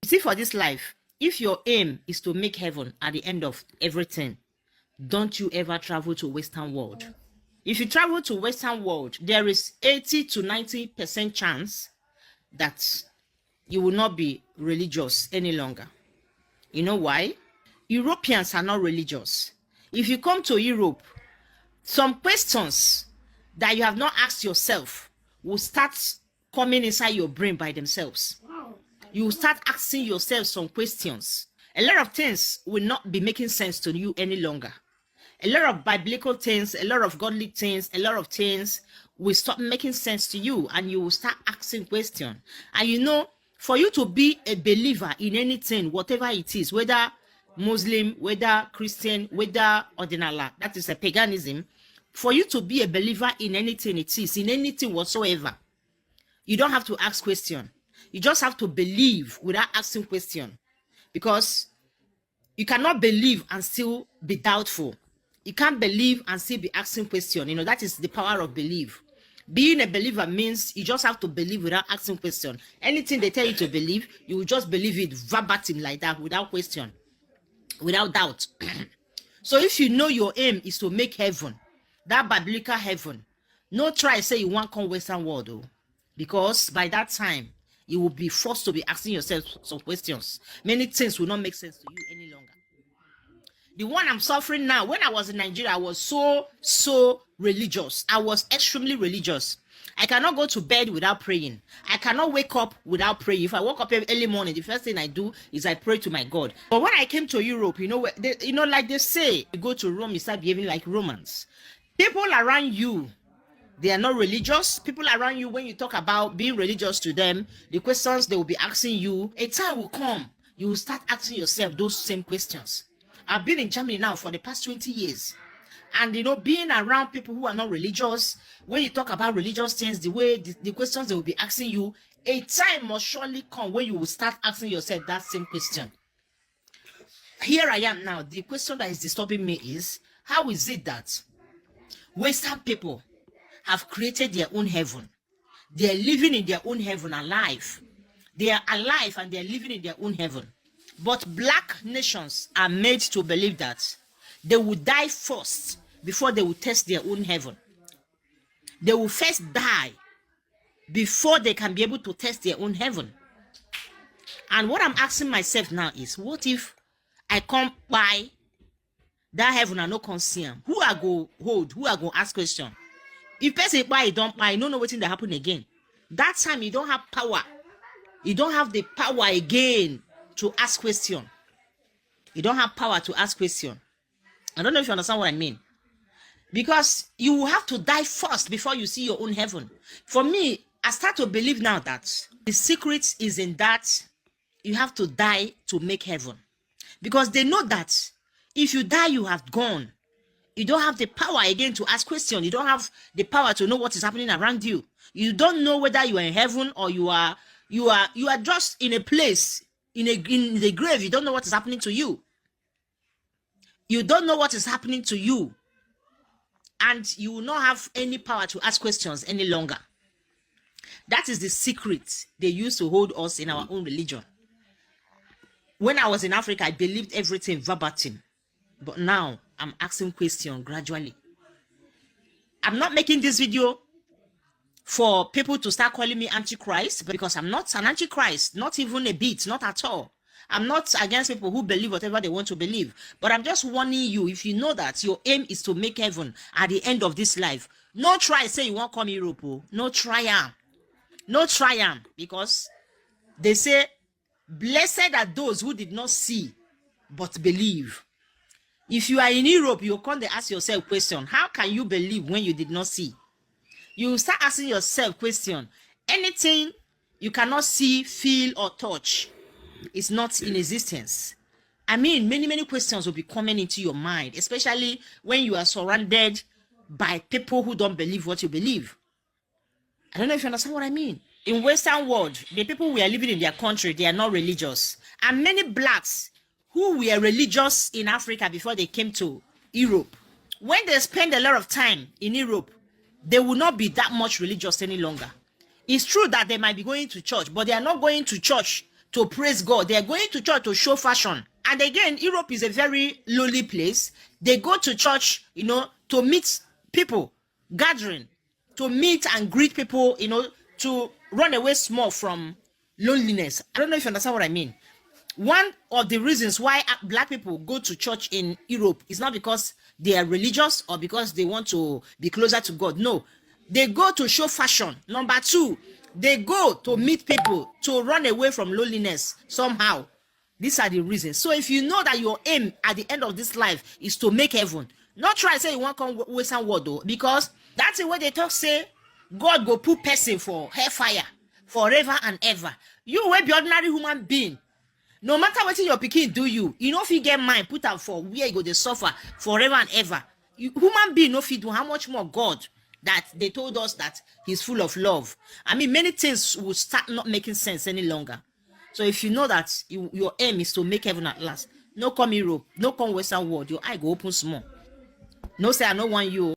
See, for this life, if your aim is to make heaven at the end of everything, don't you ever travel to Western world. If you travel to Western world, there is 80 to 90% chance that you will not be religious any longer. You know why? Europeans are not religious. If you come to Europe, some questions that you have not asked yourself will start coming inside your brain by themselves. You will start asking yourself some questions. A lot of things will not be making sense to you any longer. A lot of biblical things, a lot of godly things, a lot of things will stop making sense to you, and you will start asking questions. And you know, for you to be a believer in anything, whatever it is, whether Muslim, whether Christian, whether ordinala, that is a paganism, for you to be a believer in anything it is, in anything whatsoever, you don't have to ask question. You just have to believe without asking question, because you cannot believe and still be doubtful. You can't believe and still be asking question. You know, that is the power of belief. Being a believer means you just have to believe without asking question. Anything they tell you to believe, you will just believe it verbatim like that, without question, without doubt. So if you know your aim is to make heaven, that biblical heaven, no try say you want come Western world, though, because by that time you will be forced to be asking yourself some questions. Many things will not make sense to you any longer. The one I'm suffering now, when I was in Nigeria, I was so religious. I was extremely religious. I cannot go to bed without praying. I cannot wake up without praying. If I woke up early morning, the first thing I do is I pray to my God. But when I came to Europe, like they say, you go to Rome, you start behaving like Romans. People around you, they are not religious. People around you, when you talk about being religious to them, the questions they will be asking you, a time will come, you will start asking yourself those same questions. I've been in Germany now for the past 20 years. And, being around people who are not religious, when you talk about religious things, the way the questions they will be asking you, a time must surely come when you will start asking yourself that same question. Here I am now. The question that is disturbing me is, how is it that Western people have created their own heaven? They are living in their own heaven, alive. They are alive and they are living in their own heaven. But black nations are made to believe that they will die first before they will test their own heaven. They will first die before they can be able to test their own heaven. And what I'm asking myself now is, what if I come by that heaven and no concern? Who I go hold? Who I go ask question? If person buy, you don't buy, you don't know what's going to happen again. That time you don't have power. You don't have the power again to ask question. You don't have power to ask question. I don't know if you understand what I mean. Because you will have to die first before you see your own heaven. For me, I start to believe now that the secret is in that you have to die to make heaven. Because they know that if you die, you have gone. You don't have the power again to ask questions. You don't have the power to know what is happening around you. You don't know whether you are in heaven or you are just in a place, in the grave. You don't know what is happening to you. You don't know what is happening to you. And you will not have any power to ask questions any longer. That is the secret they used to hold us in our own religion. When I was in Africa, I believed everything verbatim. But now, I'm asking questions gradually. I'm not making this video for people to start calling me Antichrist, because I'm not an Antichrist, not even a bit, not at all. I'm not against people who believe whatever they want to believe. But I'm just warning you, if you know that your aim is to make heaven at the end of this life, no try say you won't come Europe. No try am. No try am. Because they say, blessed are those who did not see, but believe. If you are in Europe, you come to ask yourself question, how can you believe when you did not see? You start asking yourself question, anything you cannot see, feel, or touch is not in existence. I mean, many questions will be coming into your mind, especially when you are surrounded by people who don't believe what you believe. I don't know if you understand what I mean. In Western world, the people who are living in their country, they are not religious. And many blacks who were religious in Africa before they came to Europe, when they spend a lot of time in Europe, they will not be that much religious any longer. It's true that they might be going to church, but they are not going to church to praise God. They are going to church to show fashion. And again, Europe is a very lonely place. They go to church, to meet people, gathering, to meet and greet people, to run away small from loneliness. I don't know if you understand what I mean. One of the reasons why black people go to church in Europe is not because they are religious or because they want to be closer to God. No, they go to show fashion. Number two, they go to meet people, to run away from loneliness somehow. These are the reasons. So if you know that your aim at the end of this life is to make heaven, not try to say you want to come Western world though, because that's the way they talk say God go put person for hellfire forever and ever. You will be ordinary human being. No matter what your pikin do you no fit get mind put am for where you go dey suffer forever and ever. Human being no fit do. How much more God that they told us that he's full of love? I mean, many things will start not making sense any longer. So if you know that your aim is to make heaven at last, no come Europe, no come Western world, your eye go open small. No say I no want you.